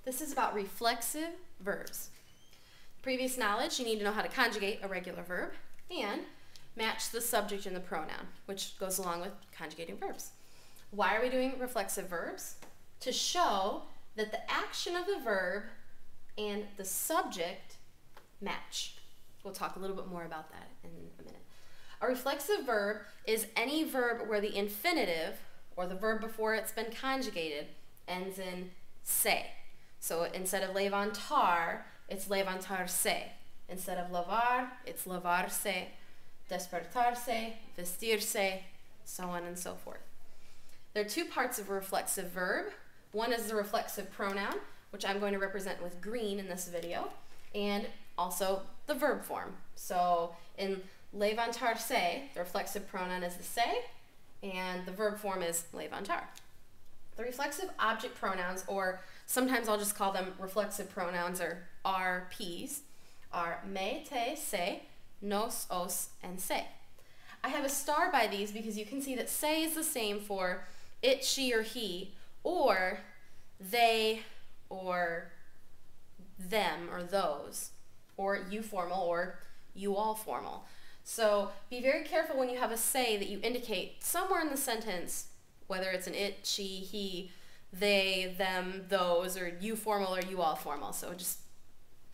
This is about reflexive verbs. Previous knowledge, you need to know how to conjugate a regular verb and match the subject and the pronoun, which goes along with conjugating verbs. Why are we doing reflexive verbs? To show that the action of the verb and the subject match. We'll talk a little bit more about that in a minute. A reflexive verb is any verb where the infinitive, or the verb before it's been conjugated, ends in se. So instead of levantar, it's levantarse. Instead of lavar, it's lavarse, despertarse, vestirse, so on and so forth. There are two parts of a reflexive verb. One is the reflexive pronoun, which I'm going to represent with green in this video, and also the verb form. So in levantarse, the reflexive pronoun is the se, and the verb form is levantar. The reflexive object pronouns, or sometimes I'll just call them reflexive pronouns, or RPs, are me, te, se, nos, os, and se. I have a star by these because you can see that se is the same for it, she, or he, or they, or them, or those, or you formal, or you all formal. So be very careful when you have a se that you indicate somewhere in the sentence, whether it's an it, she, he, they, them, those, or you formal or you all formal. So just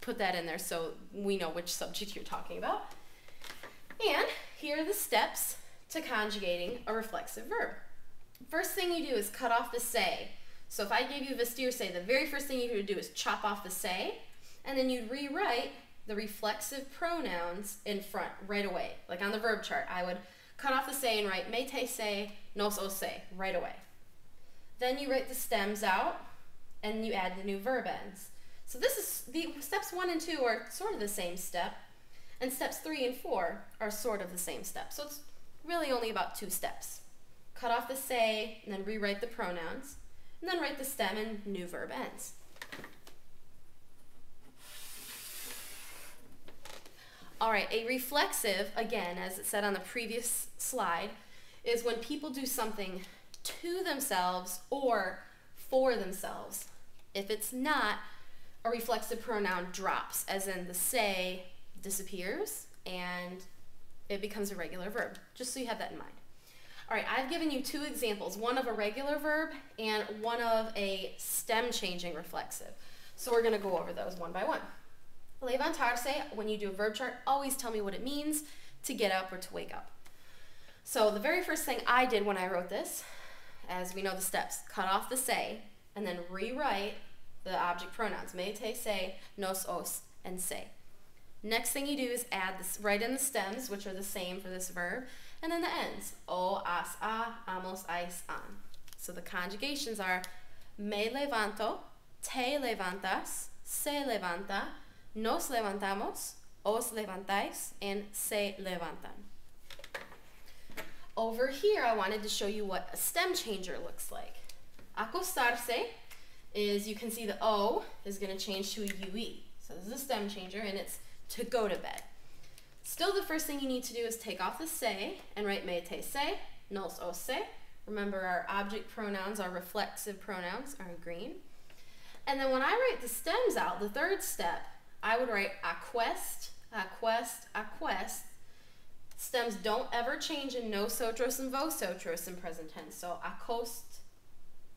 put that in there so we know which subject you're talking about. And here are the steps to conjugating a reflexive verb. First thing you do is cut off the se. So if I gave you vestirse, the very first thing you would do is chop off the se, and then you'd rewrite the reflexive pronouns in front right away. Like on the verb chart, I would cut off the se and write me, te, se, nos, os, se right away. Then you write the stems out, and you add the new verb ends. So this is the steps 1 and 2 are sort of the same step, and steps 3 and 4 are sort of the same step. So it's really only about 2 steps. Cut off the se, and then rewrite the pronouns, and then write the stem and new verb ends. All right, a reflexive, again, as it said on the previous slide, is when people do something to themselves or for themselves. If it's not, a reflexive pronoun drops, as in the se disappears and it becomes a regular verb, just so you have that in mind. All right, I've given you 2 examples, one of a regular verb and one of a stem-changing reflexive. So we're going to go over those one by one. Levantarse, when you do a verb chart, always tell me what it means to get up or to wake up. So the very first thing I did when I wrote this, as we know the steps, cut off the se and then rewrite the object pronouns, me, te, se, nos, os, and se. Next thing you do is add this, write in the stems, which are the same for this verb, and then the ends, o, as, a, amos, ais, an. So the conjugations are me levanto, te levantas, se levanta, nos levantamos, os levantáis, and se levantan. Over here, I wanted to show you what a stem changer looks like. Acostarse is, you can see the O is going to change to a UE. So this is a stem changer, and it's to go to bed. Still, the first thing you need to do is take off the se and write me, te, se, nos, os, se. Remember, our object pronouns, our reflexive pronouns, are in green. And then when I write the stems out, the third step, I would write aquest, aquest, aquest. Stems don't ever change in nos otros and vos otros in present tense. So acost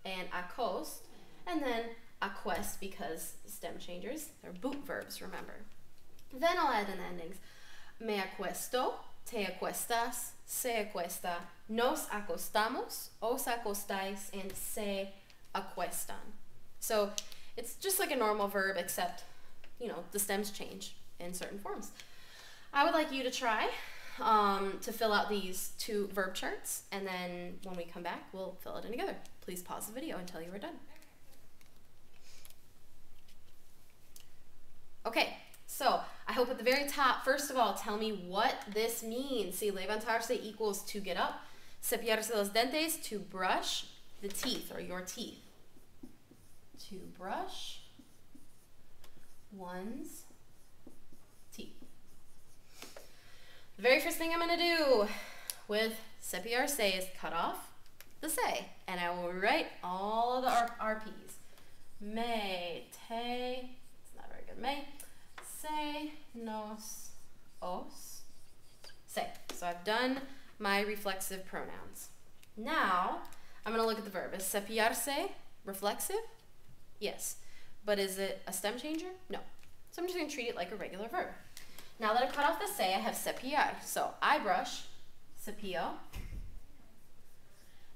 and acost, and then aquest because stem changers, they're boot verbs, remember. Then I'll add in endings. Me acuesto, te acuestas, se acuesta, nos acostamos, os acostáis, and se acuestan. So it's just like a normal verb, except, you know, the stems change in certain forms. I would like you to try to fill out these 2 verb charts, and then when we come back, we'll fill it in together. Please pause the video until you are done. Okay, so I hope at the very top, first of all, tell me what this means. See, levantarse equals to get up. Cepillarse los dentes, to brush the teeth, or your teeth. To brush one's teeth. The very first thing I'm going to do with cepillarse is cut off the se, and I will rewrite all of the RPs. me, te, it's not very good, me, se, nos, os, se. So I've done my reflexive pronouns. Now, I'm going to look at the verb. Is cepillarse reflexive? Yes. But is it a stem changer? No. So I'm just going to treat it like a regular verb. Now that I've cut off the se, I have cepillar. So I brush, cepillo.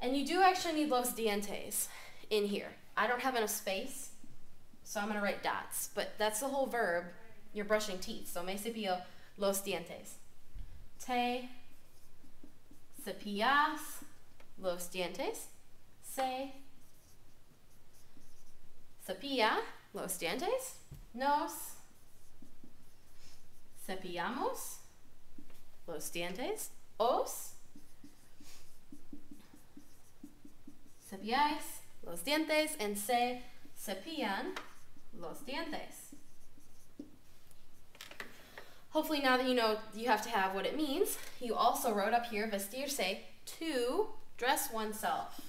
And you do actually need los dientes in here. I don't have enough space, so I'm going to write dots. But that's the whole verb. You're brushing teeth. So me cepillo los dientes. Te cepillas los dientes. Se cepilla los dientes. Nos cepillamos los dientes. Os cepilláis los dientes. And se cepillan los dientes. Hopefully now that you know you have to have what it means, you also wrote up here vestirse, to dress oneself.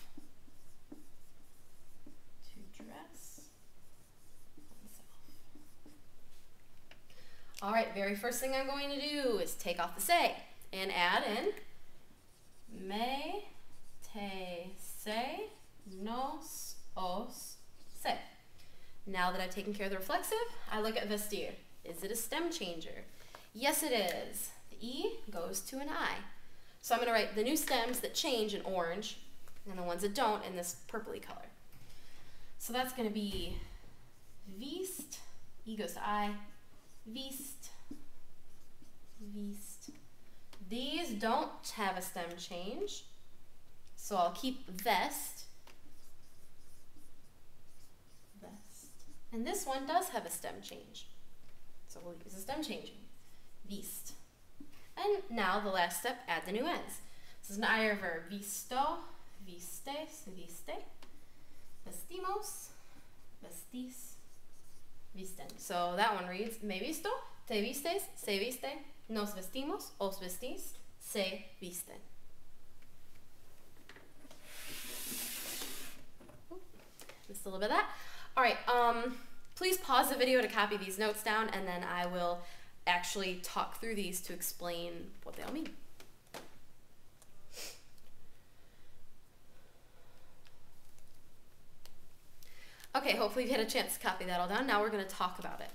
To dress oneself. All right, very first thing I'm going to do is take off the se and add in me, te, se, nos, os, se. Now that I've taken care of the reflexive, I look at vestir. Is it a stem changer? Yes, it is. The E goes to an I. So I'm going to write the new stems that change in orange and the ones that don't in this purpley color. So that's going to be vist, E goes to I, vist, vist. These don't have a stem change, so I'll keep vest, vest. And this one does have a stem change, so we'll use a stem changing. Vist. And now the last step, add the new ends. This is an IR verb. Visto, vistes, viste, vestimos, vestis, visten. So that one reads, me visto, te vistes, se viste, nos vestimos, os vestís, se visten. Just a little bit of that. All right, please pause the video to copy these notes down, and then I will actually talk through these to explain what they all mean. Okay, hopefully you've had a chance to copy that all down. Now we're going to talk about it.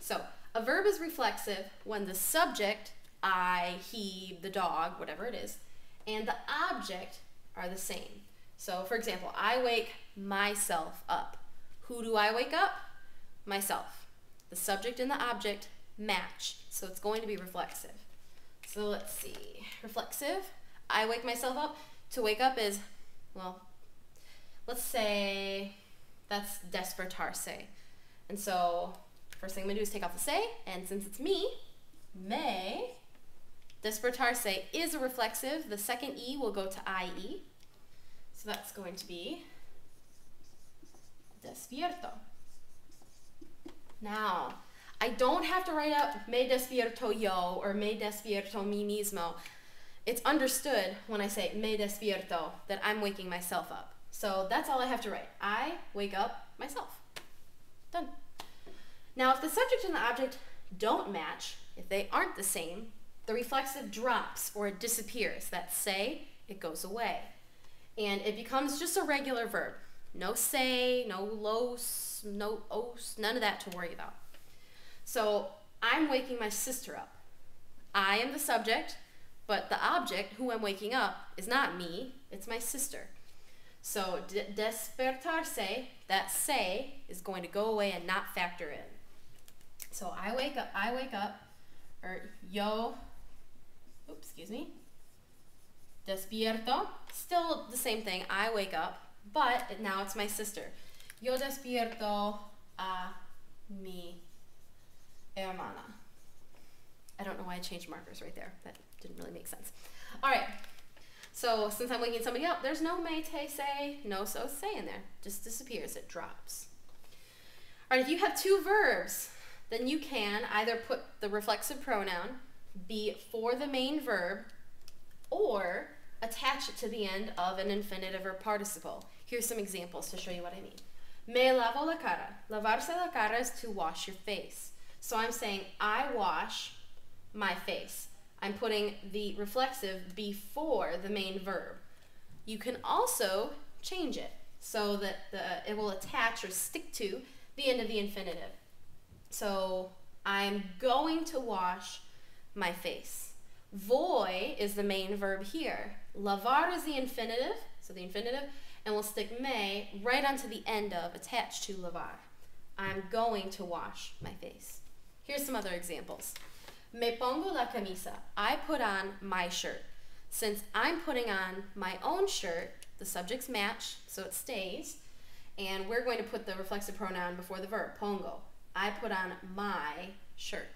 So, a verb is reflexive when the subject, I, he, the dog, whatever it is, and the object are the same. So, for example, I wake myself up. Who do I wake up? Myself. The subject and the object match, so it's going to be reflexive. So let's see. Reflexive, I wake myself up. To wake up is, well, let's say that's despertarse. And so first thing I'm going to do is take off the se, and since it's me, me, despertarse is a reflexive. The second E will go to IE. So that's going to be despierto. Now, I don't have to write out me despierto yo or me despierto mi mismo. It's understood when I say me despierto that I'm waking myself up. So that's all I have to write. I wake up myself. Done. Now, if the subject and the object don't match, if they aren't the same, the reflexive drops or it disappears. That se, it goes away. And it becomes just a regular verb. No se, no los, no os, none of that to worry about. So I'm waking my sister up. I am the subject, but the object, who I'm waking up, is not me, it's my sister. So despertarse, that se is going to go away and not factor in. So I wake up, or yo, oops, excuse me, despierto, still the same thing, I wake up, but now it's my sister. Yo despierto a mi hermana. I don't know why I changed markers right there. That didn't really make sense. All right. So since I'm waking somebody up, there's no me, te, se, no, so, se in there. Just disappears. It drops. All right. If you have two verbs, then you can either put the reflexive pronoun be for the main verb or attach it to the end of an infinitive or participle. Here's some examples to show you what I mean. Me lavo la cara. Lavarse la cara is to wash your face. So I'm saying I wash my face. I'm putting the reflexive before the main verb. You can also change it so that it will attach or stick to the end of the infinitive. So I'm going to wash my face. Voy is the main verb here. Lavar is the infinitive, so the infinitive, and we'll stick me right onto the end of, attached to lavar. I'm going to wash my face. Here's some other examples. Me pongo la camisa. I put on my shirt. Since I'm putting on my own shirt, the subjects match, so it stays, and we're going to put the reflexive pronoun before the verb, pongo. I put on my shirt.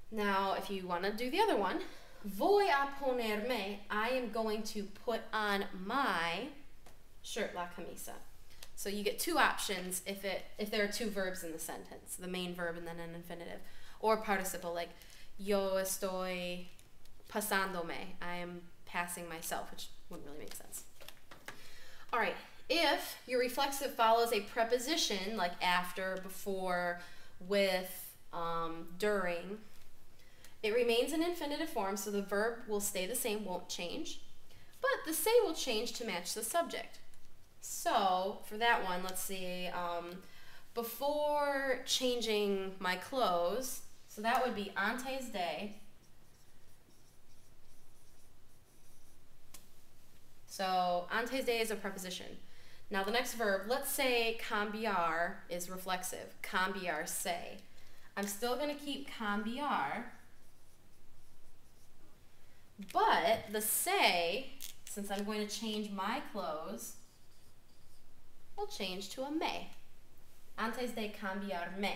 Now, if you want to do the other one, voy a ponerme, I am going to put on my shirt, la camisa. So you get two options if there are two verbs in the sentence, the main verb and then an infinitive, or participle like yo estoy pasándome, I am passing myself, which wouldn't really make sense. All right, if your reflexive follows a preposition like after, before, with, during, it remains in infinitive form, so the verb will stay the same, won't change, but the say will change to match the subject. So for that one, let's see, before changing my clothes, so that would be antes de. So antes de is a preposition. Now the next verb, let's say cambiar is reflexive, cambiar se. I'm still going to keep cambiar, but the say, since I'm going to change my clothes, will change to a me. Antes de cambiar me,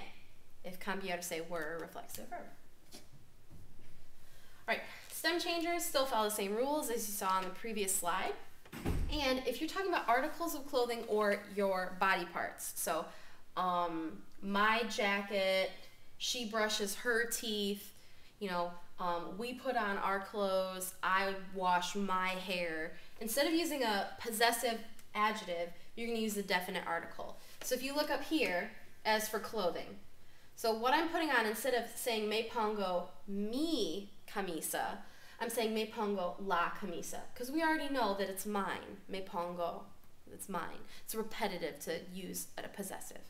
if cambiar se were a reflexive verb. All right, stem changers still follow the same rules as you saw on the previous slide. And if you're talking about articles of clothing or your body parts, so my jacket, she brushes her teeth, we put on our clothes, I wash my hair. Instead of using a possessive adjective, you're going to use the definite article. So if you look up here, as for clothing, so what I'm putting on, instead of saying me pongo mi camisa, I'm saying me pongo la camisa, because we already know that it's mine. Me pongo, it's mine. It's repetitive to use at a possessive.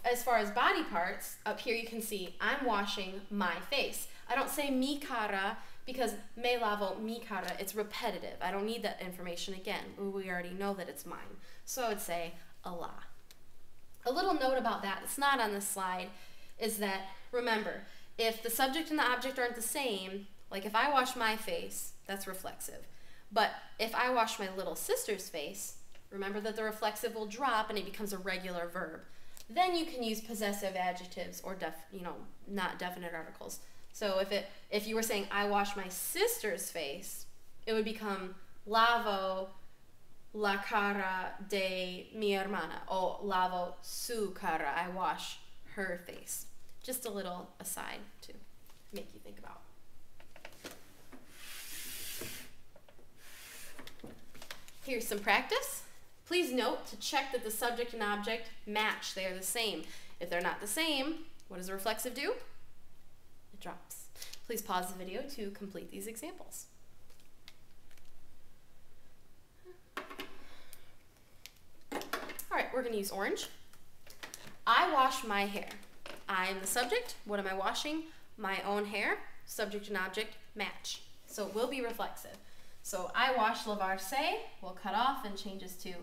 As far as body parts, up here you can see I'm washing my face. I don't say mi cara because me lavo mi cara, it's repetitive. I don't need that information again. We already know that it's mine. So I would say a la. A little note about that, it's not on this slide, is that, remember, if the subject and the object aren't the same, like if I wash my face, that's reflexive. But if I wash my little sister's face, remember that the reflexive will drop and it becomes a regular verb. Then you can use possessive adjectives or not definite articles. So if you were saying I wash my sister's face, it would become lavo la cara de mi hermana, or lavo su cara, I wash her face. Just a little aside to make you think about. Here's some practice. Please note to check that the subject and object match. They are the same. If they're not the same, what does the reflexive do? It drops. Please pause the video to complete these examples. All right, we're going to use orange. I wash my hair. I am the subject. What am I washing? My own hair. Subject and object match. So it will be reflexive. So I wash, lavar se, we'll cut off and changes to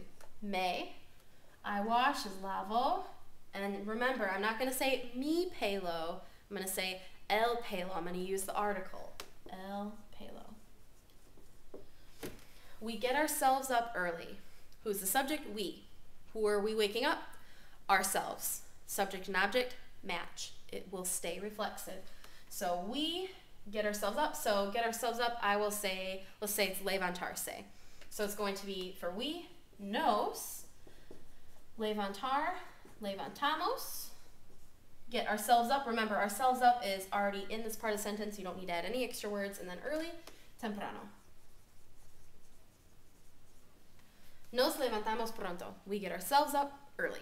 me. I wash is lavo. And remember, I'm not going to say mi pelo. I'm going to say el pelo. I'm going to use the article. El pelo. We get ourselves up early. Who's the subject? We. Who are we waking up? Ourselves. Subject and object match. It will stay reflexive. So we get ourselves up. So get ourselves up, I will say, let's say it's levantarse. So it's going to be for we, nos, levantar, levantamos. Get ourselves up. Remember, ourselves up is already in this part of the sentence. You don't need to add any extra words. And then early, temprano. Nos levantamos pronto. We get ourselves up early.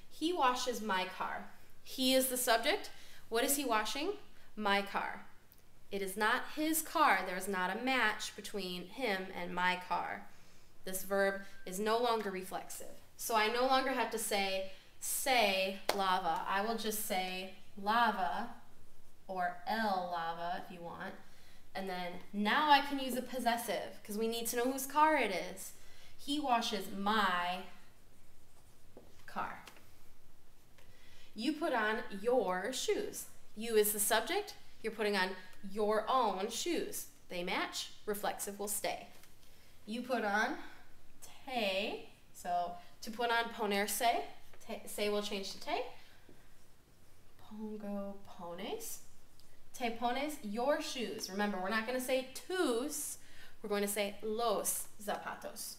He washes my car. He is the subject. What is he washing? My car. It is not his car. There is not a match between him and my car. This verb is no longer reflexive. So I no longer have to say lava. I will just say lava or el lava if you want. And then now I can use a possessive because we need to know whose car it is. He washes my car. You put on your shoes. You is the subject. You're putting on your own shoes. They match. Reflexive will stay. You put on te. So to put on ponerse, se will change to te. Pongo pones. Te pones your shoes. Remember, we're not going to say tus. We're going to say los zapatos.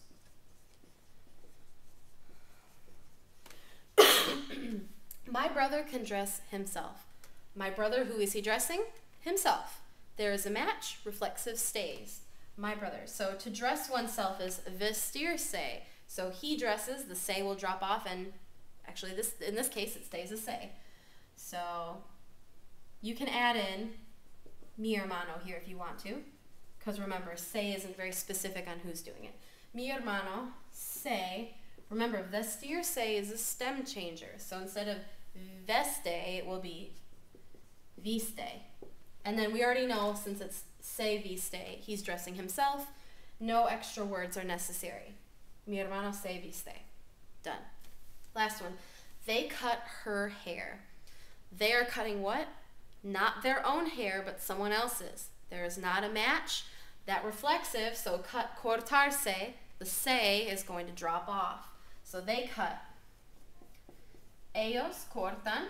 My brother can dress himself. My brother, who is he dressing? Himself. There is a match. Reflexive stays. My brother. So to dress oneself is vestirse. So he dresses. The se will drop off, and actually in this case it stays a se. So you can add in mi hermano here if you want to, because remember, se isn't very specific on who's doing it. Mi hermano, se. Remember, vestirse is a stem changer. So instead of veste, it will be viste. And then we already know, since it's se viste, he's dressing himself. No extra words are necessary. Mi hermano se viste. Done. Last one. They cut her hair. They are cutting what? Not their own hair, but someone else's. There is not a match. That reflexive, so cut cortarse, the se is going to drop off. So they cut. Ellos cortan.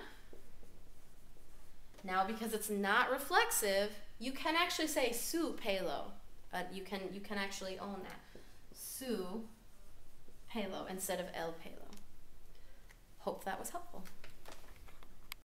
Now, because it's not reflexive, you can actually say su pelo. You can actually own that. Su pelo instead of el pelo. Hope that was helpful.